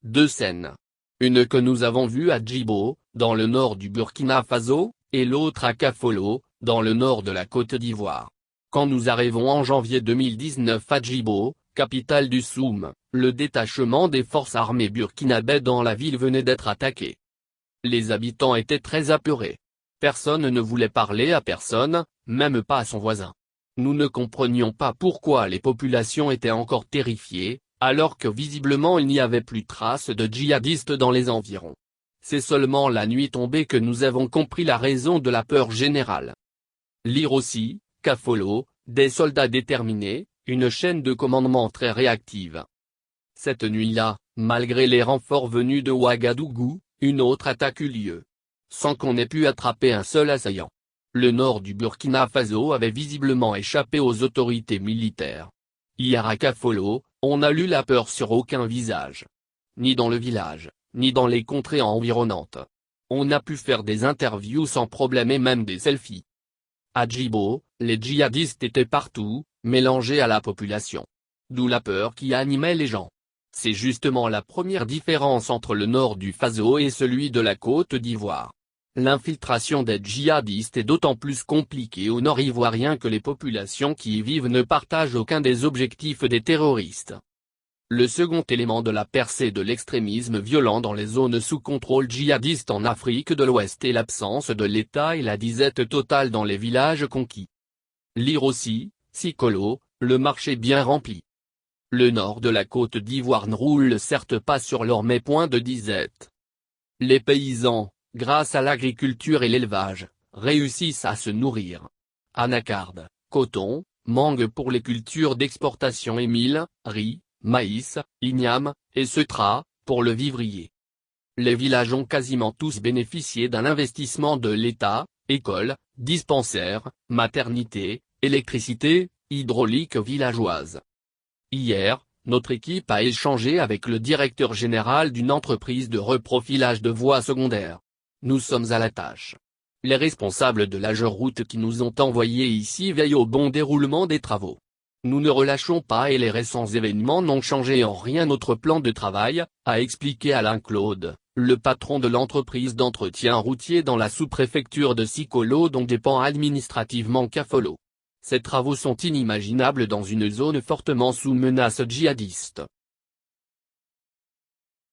deux scènes. Une que nous avons vue à Djibo, dans le nord du Burkina Faso, et l'autre à Kafolo, dans le nord de la Côte d'Ivoire. Quand nous arrivons en janvier 2019 à Djibo, capitale du Soum, le détachement des forces armées burkinabè dans la ville venait d'être attaqué. Les habitants étaient très apeurés. Personne ne voulait parler à personne, même pas à son voisin. Nous ne comprenions pas pourquoi les populations étaient encore terrifiées, alors que visiblement il n'y avait plus trace de djihadistes dans les environs. C'est seulement la nuit tombée que nous avons compris la raison de la peur générale. Lire aussi, Kafolo, des soldats déterminés, une chaîne de commandement très réactive. Cette nuit-là, malgré les renforts venus de Ouagadougou, une autre attaque eut lieu. Sans qu'on ait pu attraper un seul assaillant. Le nord du Burkina Faso avait visiblement échappé aux autorités militaires. Hier à Kafolo, on n'a lu la peur sur aucun visage. Ni dans le village, ni dans les contrées environnantes. On a pu faire des interviews sans problème et même des selfies. À Djibo, les djihadistes étaient partout, mélangés à la population. D'où la peur qui animait les gens. C'est justement la première différence entre le nord du Faso et celui de la Côte d'Ivoire. L'infiltration des djihadistes est d'autant plus compliquée au nord ivoirien que les populations qui y vivent ne partagent aucun des objectifs des terroristes. Le second élément de la percée de l'extrémisme violent dans les zones sous contrôle djihadiste en Afrique de l'Ouest est l'absence de l'État et la disette totale dans les villages conquis. Lire aussi, Sikolo, le marché bien rempli. Le nord de la Côte d'Ivoire ne roule certes pas sur l'or mais point de disette. Les paysans, grâce à l'agriculture et l'élevage, réussissent à se nourrir. Anacarde, coton, mangue pour les cultures d'exportation et mil, riz, maïs, igname, et setra, pour le vivrier. Les villages ont quasiment tous bénéficié d'un investissement de l'État, écoles, dispensaires, maternités, électricité, hydraulique villageoise. Hier, notre équipe a échangé avec le directeur général d'une entreprise de reprofilage de voies secondaires. Nous sommes à la tâche. Les responsables de l'AGEROUTE qui nous ont envoyés ici veillent au bon déroulement des travaux. Nous ne relâchons pas et les récents événements n'ont changé en rien notre plan de travail, a expliqué Alain Claude, le patron de l'entreprise d'entretien routier dans la sous-préfecture de Sikolo dont dépend administrativement Kafolo. Ces travaux sont inimaginables dans une zone fortement sous menace djihadiste.